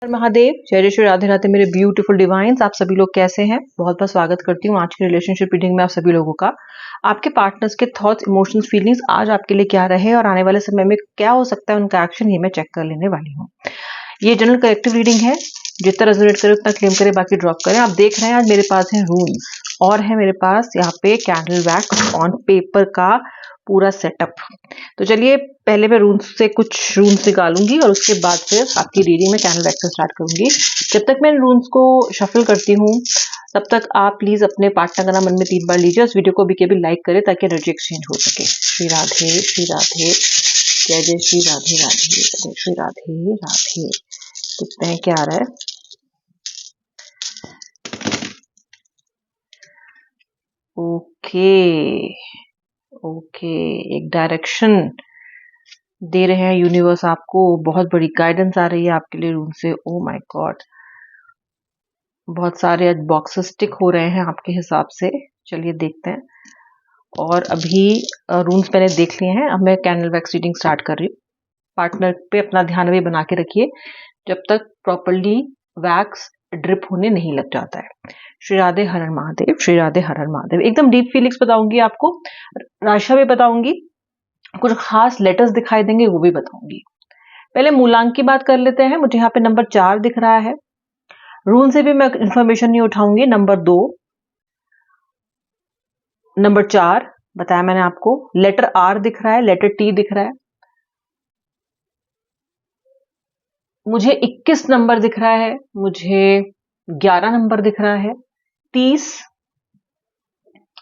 महादेव, जय श्री राधे राधे मेरे beautiful divine's. आप सभी लोग कैसे हैं? बहुत बहुत स्वागत करती हूँ आज की रिलेशनशिप रीडिंग में आप सभी लोगों का। आपके पार्टनर्स के थॉट्स, इमोशंस, फीलिंग्स आज आपके लिए क्या रहे और आने वाले समय में क्या हो सकता है उनका एक्शन, ये मैं चेक कर लेने वाली हूँ। ये जनरल कलेक्टिव रीडिंग है, जितना रेजोनेट करे उतना क्लेम करे, बाकी ड्रॉप करें। आप देख रहे हैं आज मेरे पास है रून्स और है मेरे पास यहाँ पे कैंडल वैक्स ऑन पेपर का पूरा सेटअप। तो चलिए पहले मैं रून्स से कुछ रून्स निकालूंगी और उसके बाद फिर आपकी रीडिंग में कैंडल वैक्स से स्टार्ट करूंगी। जब तक मैं रून्स को शफल करती हूँ तब तक आप प्लीज अपने पार्टनर का नाम मन में 3 बार लीजिए। इस वीडियो को भी केवल लाइक करें ताकि एनर्जी एक्सचेंज हो सके। श्री राधे जय जय श्री राधे राधे जय श्री राधे राधे। देखते हैं क्या आ रहा है। ओके, एक डायरेक्शन दे रहे हैं यूनिवर्स आपको, बहुत बड़ी गाइडेंस आ रही है आपके लिए रूम से। ओ माय गॉड, बहुत सारे आज बॉक्सेस टिक हो रहे हैं आपके हिसाब से। चलिए देखते हैं। और अभी रूम्स मैंने देख लिए हैं, अब मैं कैंडल वैक्स रीडिंग स्टार्ट कर रही हूँ। पार्टनर पे अपना ध्यान भी बना के रखिए जब तक प्रॉपरली वैक्स ड्रिप होने नहीं लग जाता है। श्री राधे हर हर महादेव, श्री राधे हर हर महादेव। एकदम डीप फीलिंग्स बताऊंगी आपको, राशा भी बताऊंगी, कुछ खास लेटर्स दिखाई देंगे वो भी बताऊंगी। पहले मूलांक की बात कर लेते हैं। मुझे यहाँ पे नंबर 4 दिख रहा है। रून से भी मैं इंफॉर्मेशन नहीं उठाऊंगी। नंबर 2, नंबर 4 बताया मैंने आपको। लेटर आर दिख रहा है, लेटर टी दिख रहा है। मुझे 21 नंबर दिख रहा है, मुझे 11 नंबर दिख रहा है, 30,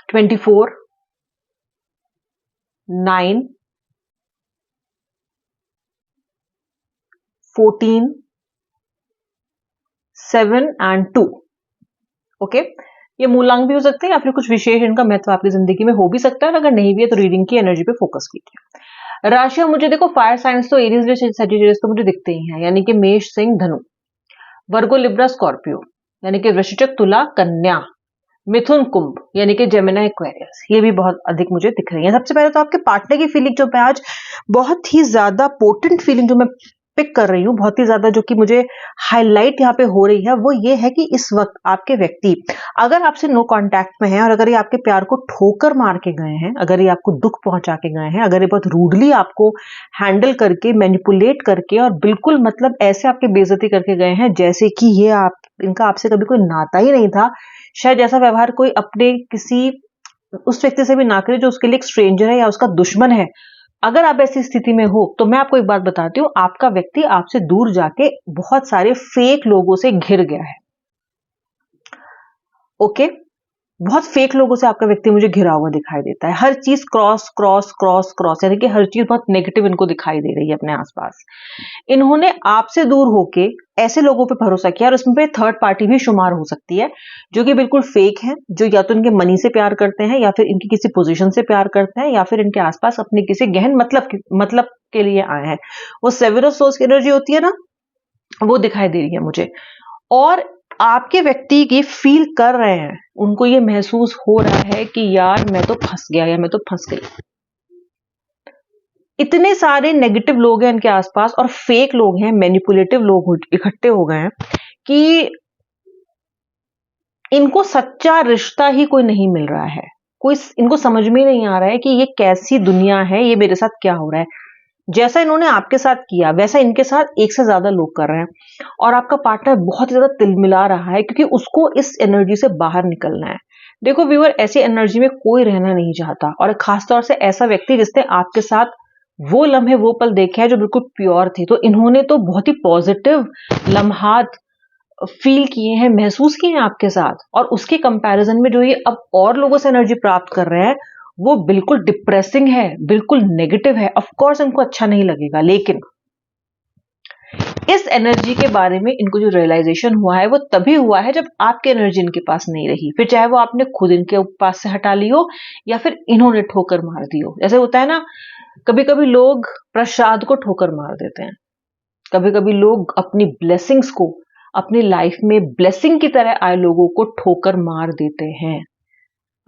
24, 9, 14, 7 एंड 2। ओके, ये मूलांक भी हो सकते हैं या फिर कुछ विशेष इनका महत्व आपकी जिंदगी में हो भी सकता है। अगर नहीं भी है तो रीडिंग की एनर्जी पे फोकस कीजिए। राशियां मुझे देखो, फायर साइंस तो एरीज सजिटेरियस तो मुझे दिखते ही हैं, यानी कि मेष, सिंह, धनु, वर्गो, लिब्रा, स्कॉर्पियो यानी कि वृश्चिक, तुला, कन्या, मिथुन, कुंभ यानी कि जेमिनी, एक्वेरियस, ये भी बहुत अधिक मुझे दिख रही है। सबसे पहले तो आपके पार्टनर की फीलिंग जो मैं आज बहुत ही ज्यादा पोटेंट फीलिंग जो मैं पिक कर रही हूँ, बहुत ही ज्यादा जो कि मुझे हाईलाइट यहाँ पे हो रही है, वो ये है कि इस वक्त आपके व्यक्ति अगर आपसे नो कांटेक्ट में है और अगर ये आपके प्यार को ठोकर मार के गए हैं, अगर ये आपको दुख पहुंचा के गए हैं, अगर ये बहुत रूडली आपको हैंडल करके, मैनिपुलेट करके और बिल्कुल मतलब ऐसे आपके बेइज्जती करके गए हैं जैसे कि ये आप इनका आपसे कभी कोई नाता ही नहीं था, शायद ऐसा व्यवहार कोई अपने किसी उस व्यक्ति से भी ना करे जो उसके लिए एक स्ट्रेंजर है या उसका दुश्मन है। अगर आप ऐसी स्थिति में हो तो मैं आपको एक बात बताती हूँ, आपका व्यक्ति आपसे दूर जाके बहुत सारे फेक लोगों से घिर गया है। ओके, बहुत फेक लोगों से आपका व्यक्ति मुझे घिरा हुआ दिखाई देता है। हर चीज क्रॉस क्रॉस क्रॉस क्रॉस, यानी कि हर चीज बहुत नेगेटिव इनको दिखाई दे रही है अपने आसपास। इन्होंने आपसे दूर होके ऐसे लोगों पे भरोसा किया, और इसमें पे थर्ड पार्टी भी शुमार हो सकती है जो कि बिल्कुल फेक है, जो या तो इनके मनी से प्यार करते हैं या फिर इनकी किसी पोजीशन से प्यार करते हैं या फिर इनके आसपास अपने किसी गहन मतलब के लिए आए हैं। वो सेवेरस सोर्स की एनर्जी होती है ना, वो दिखाई दे रही है मुझे। और आपके व्यक्ति की फील कर रहे हैं, उनको ये महसूस हो रहा है कि यार मैं तो फंस गया या मैं तो फंस गई। इतने सारे नेगेटिव लोग हैं इनके आसपास और फेक लोग हैं, मैनिपुलेटिव लोग इकट्ठे हो गए हैं कि इनको सच्चा रिश्ता ही कोई नहीं मिल रहा है। कोई इनको समझ में नहीं आ रहा है कि ये कैसी दुनिया है, ये मेरे साथ क्या हो रहा है। जैसा इन्होंने आपके साथ किया वैसा इनके साथ एक से ज्यादा लोग कर रहे हैं और आपका पार्टनर बहुत ज्यादा तिलमिला रहा है क्योंकि उसको इस एनर्जी से बाहर निकलना है। देखो व्यूअर, ऐसी एनर्जी में कोई रहना नहीं चाहता, और खासतौर से ऐसा व्यक्ति जिसने आपके साथ वो लम्हे वो पल देखे हैं जो बिल्कुल प्योर थे। तो इन्होंने तो बहुत ही पॉजिटिव लम्हात फील किए हैं, महसूस किए हैं आपके साथ, और उसके कंपैरिजन में जो ये अब और लोगों से एनर्जी प्राप्त कर रहे हैं वो बिल्कुल डिप्रेसिंग है, बिल्कुल नेगेटिव है। ऑफ कोर्स इनको अच्छा नहीं लगेगा, लेकिन इस एनर्जी के बारे में इनको जो रियलाइजेशन हुआ है वो तभी हुआ है जब आपकी एनर्जी इनके पास नहीं रही। फिर चाहे वो आपने खुद इनके पास से हटा ली हो या फिर इन्होंने ठोकर मार दी हो। जैसे होता है ना, कभी कभी लोग प्रसाद को ठोकर मार देते हैं, कभी कभी लोग अपनी ब्लेसिंग्स को, अपनी लाइफ में ब्लेसिंग की तरह आए लोगों को ठोकर मार देते हैं।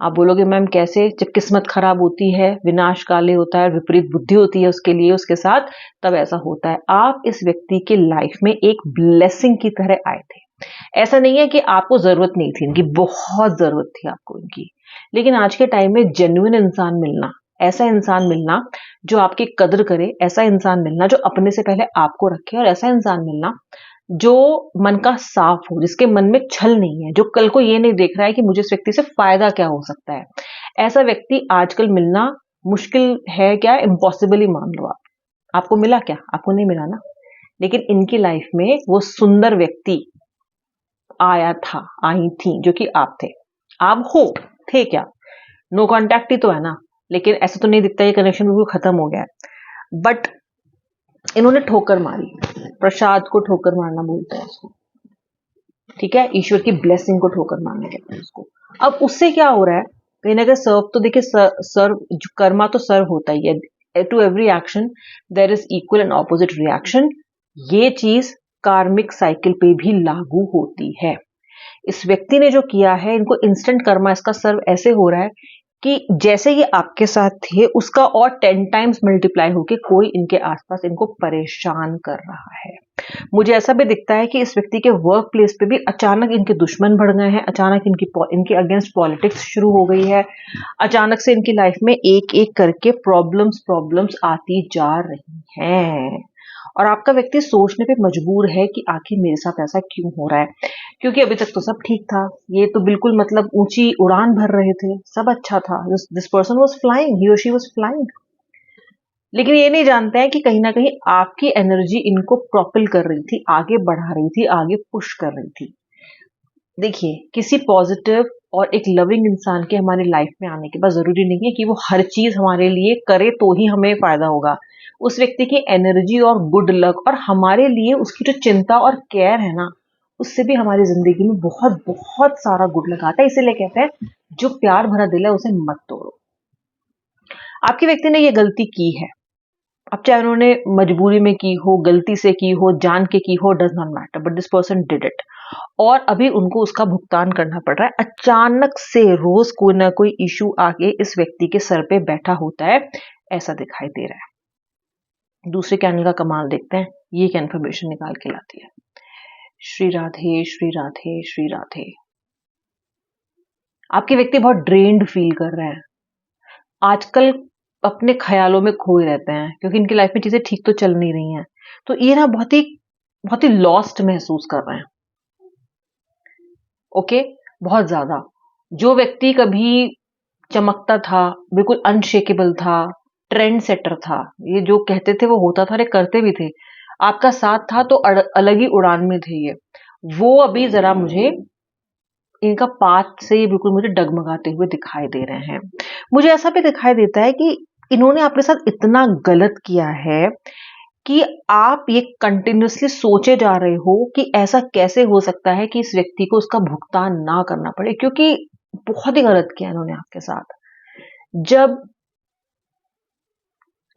आप बोलोगे मैम कैसे, जब किस्मत खराब होती है, विनाश काले होता है, विपरीत बुद्धि होती है उसके लिए उसके साथ, तब ऐसा होता है। आप इस व्यक्ति के लाइफ में एक ब्लेसिंग की तरह आए थे। ऐसा नहीं है कि आपको जरूरत नहीं थी इनकी, बहुत जरूरत थी आपको इनकी, लेकिन आज के टाइम में जेन्युइन इंसान मिलना, ऐसा इंसान मिलना जो आपकी कदर करे, ऐसा इंसान मिलना जो अपने से पहले आपको रखे, और ऐसा इंसान मिलना जो मन का साफ हो, जिसके मन में छल नहीं है, जो कल को ये नहीं देख रहा है कि मुझे इस व्यक्ति से फायदा क्या हो सकता है। ऐसा व्यक्ति आजकल मिलना मुश्किल है, क्या इम्पॉसिबल ही मान लो आप। आपको मिला क्या? आपको नहीं मिला ना। लेकिन इनकी लाइफ में वो सुंदर व्यक्ति आया था, आई थी, जो कि आप थे। आप हो, थे क्या? नो कॉन्टैक्ट ही तो है ना, लेकिन ऐसा तो नहीं दिखता ये कनेक्शन बिल्कुल खत्म हो गया है। बट इन्होंने ठोकर मारी, प्रसाद को ठोकर मारना बोलते हैं इसको, ठीक है, ईश्वर की ब्लेसिंग को ठोकर मारना कहते हैं उसको। अब उससे क्या हो रहा है, कहीं ना कहीं सर्व तो देखिए, सर्व कर्मा तो सर्व होता ही है, to every action there is equal and opposite reaction. ये चीज कार्मिक साइकिल पे भी लागू होती है। इस व्यक्ति ने जो किया है, इनको इंस्टेंट कर्मा इसका सर्व ऐसे हो रहा है कि जैसे ये आपके साथ थे उसका और 10 टाइम्स मल्टीप्लाई होके कोई इनके आसपास इनको परेशान कर रहा है। मुझे ऐसा भी दिखता है कि इस व्यक्ति के वर्क प्लेस पे भी अचानक इनके दुश्मन बढ़ गए हैं, अचानक इनके अगेंस्ट पॉलिटिक्स शुरू हो गई है, अचानक से इनकी लाइफ में एक एक करके प्रॉब्लम्स आती जा रही हैं, और आपका व्यक्ति सोचने पे मजबूर है कि आखिर मेरे साथ ऐसा क्यों हो रहा है। क्योंकि अभी तक तो सब ठीक था, ये तो बिल्कुल मतलब ऊंची उड़ान भर रहे थे, सब अच्छा था, दिस पर्सन वाज फ्लाइंग, ही और शी वाज फ्लाइंग। लेकिन ये नहीं जानते हैं कि कहीं ना कहीं आपकी एनर्जी इनको प्रोपेल कर रही थी, आगे बढ़ा रही थी, आगे पुश कर रही थी। देखिए, किसी पॉजिटिव और एक लविंग इंसान के हमारे लाइफ में आने के बाद जरूरी नहीं है कि वो हर चीज हमारे लिए करे तो ही हमें फायदा होगा। उस व्यक्ति की एनर्जी और गुड लक और हमारे लिए उसकी जो चिंता और केयर है ना, उससे भी हमारी जिंदगी में बहुत बहुत सारा गुड लक आता है। इसीलिए कहते हैं जो प्यार भरा दिल है उसे मत तोड़ो। आपके व्यक्ति ने ये गलती की है, अब चाहे उन्होंने मजबूरी में की हो, गलती से की हो, जान के की हो, does not matter, but this person did it, और अभी उनको उसका भुगतान करना पड़ रहा है। अचानक से रोज कोई ना कोई इशू आके इस व्यक्ति के सर पे बैठा होता है, ऐसा दिखाई दे रहा है। दूसरे कैंडल का कमाल देखते हैं, ये क्या इन्फॉर्मेशन निकाल के लाती है। श्री राधे श्री राधे श्री राधे। आपके व्यक्ति बहुत ड्रेन्ड फील कर रहे हैं आजकल, अपने ख्यालों में खोए रहते हैं, क्योंकि इनकी लाइफ में चीजें ठीक तो चल नहीं रही हैं, तो ये ना बहुत ही लॉस्ट महसूस कर रहे हैं। ओके, बहुत ज्यादा। जो व्यक्ति कभी चमकता था, बिल्कुल अनशेकेबल था, ट्रेंड सेटर था, ये जो कहते थे वो होता था, अरे करते भी थे, आपका साथ था तो अलग ही उड़ान में थे ये, वो अभी जरा मुझे इनका पाथ से बिल्कुल मुझे डगमगाते हुए दिखाई दे रहे हैं। मुझे ऐसा भी दिखाई देता है कि इन्होंने आपके साथ इतना गलत किया है कि आप ये कंटिन्यूअसली सोचे जा रहे हो कि ऐसा कैसे हो सकता है कि इस व्यक्ति को उसका भुगतान ना करना पड़े, क्योंकि बहुत ही गलत किया इन्होंने आपके साथ। जब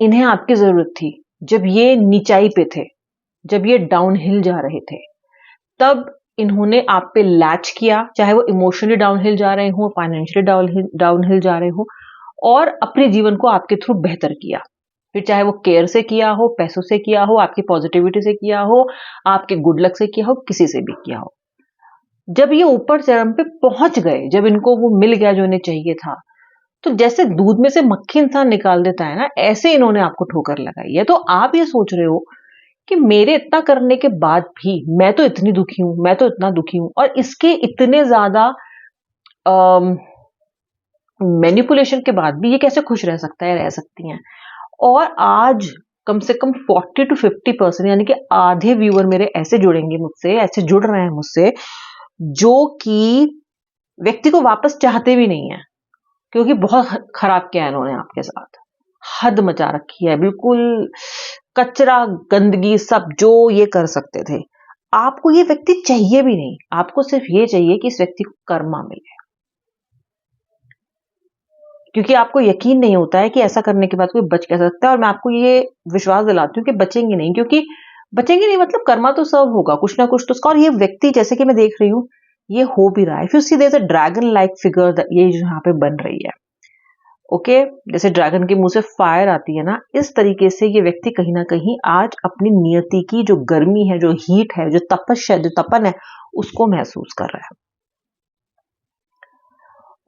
इन्हें आपकी जरूरत थी, जब ये नीचाई पे थे, जब ये डाउनहिल जा रहे थे, तब इन्होंने आप पे लैच किया, चाहे वो इमोशनली डाउनहिल जा रहे हो, फाइनेंशियली डाउनहिल जा रहे हो, और अपने जीवन को आपके थ्रू बेहतर किया। फिर चाहे वो केयर से किया हो, पैसों से किया हो, आपकी पॉजिटिविटी से किया हो, आपके गुड लक से किया हो, किसी से भी किया हो। जब ये ऊपर चरम पे पहुंच गए, जब इनको वो मिल गया जो इन्हें चाहिए था, तो जैसे दूध में से मक्खी इंसान निकाल देता है ना, ऐसे इन्होंने आपको ठोकर लगाई है। तो आप ये सोच रहे हो कि मेरे इतना करने के बाद भी मैं तो इतनी दुखी हूं, मैं तो इतना दुखी हूं, और इसके इतने ज्यादा मैनिपुलेशन के बाद भी ये कैसे खुश रह सकता है, रह सकती हैं। और आज कम से कम 40 to 50% यानी कि आधे व्यूअर मेरे ऐसे जुड़ेंगे मुझसे, ऐसे जुड़ रहे हैं मुझसे, जो कि व्यक्ति को वापस चाहते भी नहीं है, क्योंकि बहुत खराब किया है इन्होंने आपके साथ, हद मचा रखी है, बिल्कुल कचरा गंदगी सब जो ये कर सकते थे। आपको ये व्यक्ति चाहिए भी नहीं, आपको सिर्फ ये चाहिए कि इस व्यक्ति को कर्मा मिले, क्योंकि आपको यकीन नहीं होता है कि ऐसा करने के बाद कोई बच कैसे सकता है। और मैं आपको ये विश्वास दिलाती हूँ कि बचेंगे नहीं, क्योंकि बचेंगे नहीं मतलब कर्मा तो सर्व होगा कुछ ना कुछ तो उसका। और ये व्यक्ति जैसे कि मैं देख रही हूँ, ये हो भी रहा है। If you see there is a dragon like figure, ये जो यहाँ पे बन रही है, ओके जैसे ड्रैगन के मुंह से फायर आती है ना, इस तरीके से ये व्यक्ति कहीं ना कहीं आज अपनी नियति की जो गर्मी है, जो हीट है, जो तपस्या, जो तपन है, उसको महसूस कर रहा है।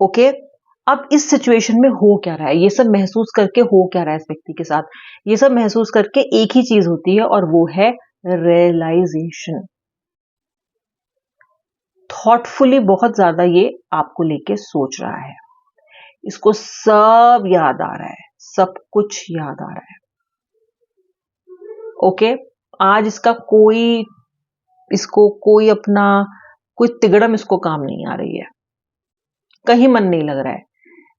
ओके अब इस सिचुएशन में हो क्या रहा है, ये सब महसूस करके हो क्या रहा है इस व्यक्ति के साथ, ये सब महसूस करके एक ही चीज होती है और वो है रियलाइजेशन। थॉटफुली बहुत ज्यादा ये आपको लेके सोच रहा है, इसको सब याद आ रहा है, सब कुछ याद आ रहा है। ओके आज इसको कोई अपना कोई तिगड़म इसको काम नहीं आ रही है, कहीं मन नहीं लग रहा है।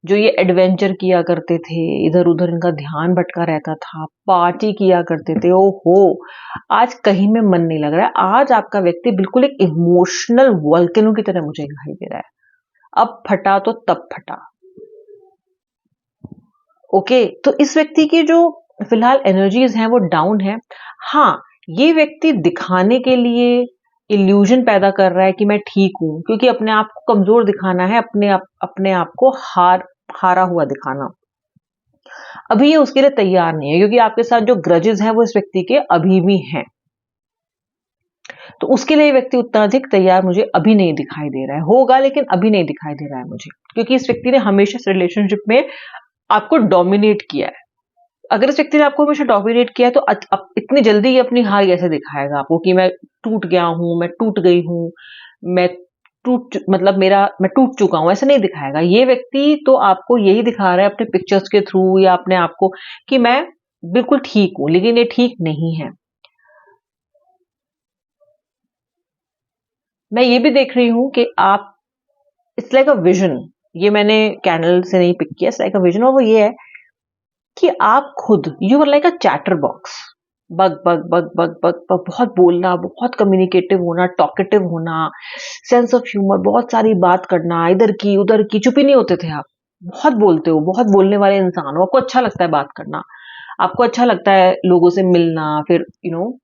जो ये एडवेंचर किया करते थे, इधर उधर इनका ध्यान भटका रहता था, पार्टी किया करते थे, ओहो आज कहीं में मन नहीं लग रहा है। आज आपका व्यक्ति बिल्कुल एक इमोशनल वोल्केनो की तरह मुझे दिखाई दे रहा है, अब फटा तो तब फटा। ओके तो इस व्यक्ति की जो फिलहाल एनर्जीज हैं वो डाउन है। हाँ ये व्यक्ति दिखाने के लिए इल्यूजन पैदा कर रहा है कि मैं ठीक हूं, क्योंकि अपने आप को कमजोर दिखाना है, अपने आप को हारा हुआ दिखाना। अभी ये उसके लिए तैयार नहीं है, क्योंकि आपके साथ जो ग्रजेस हैं वो इस व्यक्ति के अभी भी हैं, तो उसके लिए व्यक्ति उतना अधिक तैयार मुझे अभी नहीं दिखाई दे रहा है। होगा लेकिन अभी नहीं दिखाई दे रहा है मुझे, क्योंकि इस व्यक्ति ने हमेशा इस रिलेशनशिप में आपको डोमिनेट किया है। अगर इस व्यक्ति ने आपको हमेशा डोमिनेट किया है तो इतनी जल्दी ये अपनी हार कैसे दिखाएगा आपको कि मैं टूट गया हूं, मैं टूट गई हूं, मैं मैं टूट चुका हूं, ऐसा नहीं दिखाएगा। ये व्यक्ति तो आपको यही दिखा रहा है अपने पिक्चर्स के थ्रू या अपने आप को कि मैं बिल्कुल ठीक हूं, लेकिन ये ठीक नहीं है। मैं ये भी देख रही हूं कि आप इट्स लाइक अ विजन, ये मैंने कैंडल से नहीं पिक किया, इट्स लाइक अ विजन, और वो ये है कि आप खुद you are like a chatterbox, बग बग बग बग बग बग, बहुत बोलना, बहुत कम्युनिकेटिव होना, टॉकेटिव होना, सेंस ऑफ ह्यूमर, बहुत सारी बात करना, इधर की उधर की, चुप ही नहीं होते थे आप। बहुत बोलते हो, बहुत बोलने वाले इंसान हो, आपको अच्छा लगता है बात करना, आपको अच्छा लगता है लोगों से मिलना, फिर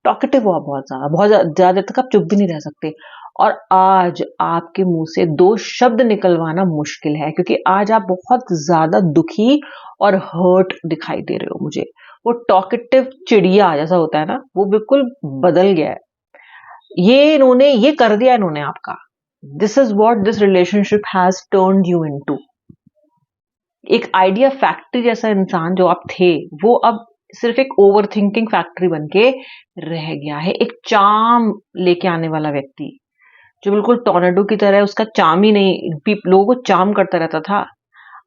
टॉकेटिव हो आप बहुत ज्यादा देर तक आप चुप भी नहीं रह सकते। और आज आपके मुंह से 2 शब्द निकलवाना मुश्किल है, क्योंकि आज आप बहुत ज्यादा दुखी और हर्ट दिखाई दे रहे हो मुझे। वो टॉकेटिव चिड़िया जैसा होता है ना, वो बिल्कुल बदल गया है। ये कर दिया इन्होंने आपका। This is what this relationship has turned you into. एक आइडिया फैक्ट्री जैसा इंसान जो आप थे, वो अब सिर्फ एक ओवर थिंकिंग फैक्ट्री बन के रह गया है। एक चार्म लेके आने वाला व्यक्ति जो बिल्कुल टोर्नेडो की तरह है, उसका चार्म ही नहीं, लोगों को चार्म करता रहता था,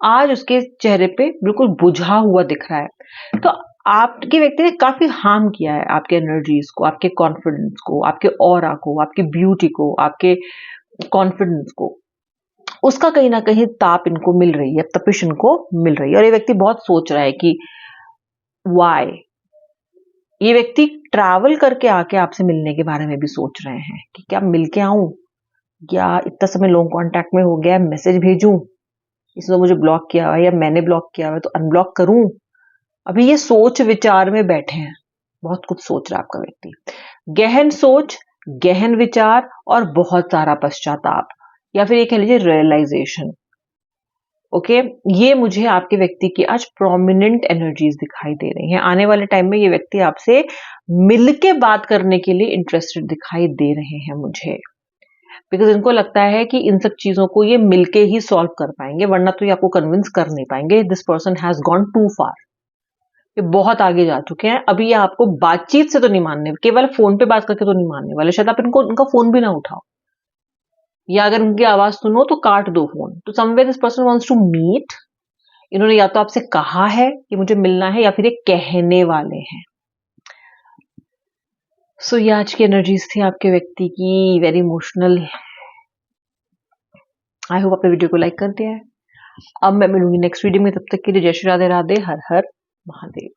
आज उसके चेहरे पे बिल्कुल बुझा हुआ दिख रहा है। तो आपके व्यक्ति ने काफी हार्म किया है आपके एनर्जीज को, आपके कॉन्फिडेंस को, आपके ऑरा को, आपकी ब्यूटी को, आपके कॉन्फिडेंस को। उसका कहीं ना कहीं ताप इनको मिल रही है, तपिश इनको मिल रही है, और ये व्यक्ति बहुत सोच रहा है कि वाई। ये व्यक्ति ट्रैवल करके आके आपसे मिलने के बारे में भी सोच रहे हैं कि क्या मिल के आऊं, या इतना समय लॉन्ग कांटेक्ट में हो गया, मैसेज भेजूं, इसने मुझे ब्लॉक किया हुआ है, या मैंने ब्लॉक किया हुआ है तो अनब्लॉक करूं। अभी ये सोच विचार में बैठे हैं, बहुत कुछ सोच रहा है आपका व्यक्ति, गहन सोच, गहन विचार और बहुत सारा पश्चाताप, या फिर ये कह लीजिए रियलाइजेशन। ओके ये मुझे आपके व्यक्ति की आज प्रोमिनेंट एनर्जीज दिखाई दे रही हैं। आने वाले टाइम में ये व्यक्ति आपसे मिलके बात करने के लिए इंटरेस्टेड दिखाई दे रहे हैं मुझे, बिकॉज इनको लगता है कि इन सब चीजों को ये मिलके ही सॉल्व कर पाएंगे, वरना तो ये आपको कन्विंस कर नहीं पाएंगे। This person has gone too far, ये बहुत आगे जा चुके हैं। अभी ये आपको बातचीत से तो नहीं मानने, केवल फोन पे बात करके तो नहीं मानने वाले, शायद आप उनका फोन भी ना उठाओ, या अगर उनकी आवाज सुनो तो काट दो फोन। तो somewhere this person wants to meet, इन्होंने या तो आपसे कहा है कि मुझे मिलना है, या फिर ये कहने वाले हैं। सो ये आज की एनर्जीज थी आपके व्यक्ति की, वेरी इमोशनल। आई होप आपने वीडियो को लाइक कर दिया है। अब मैं मिलूंगी नेक्स्ट वीडियो में, तब तक के लिए जय श्री राधे राधे, हर हर महादेव।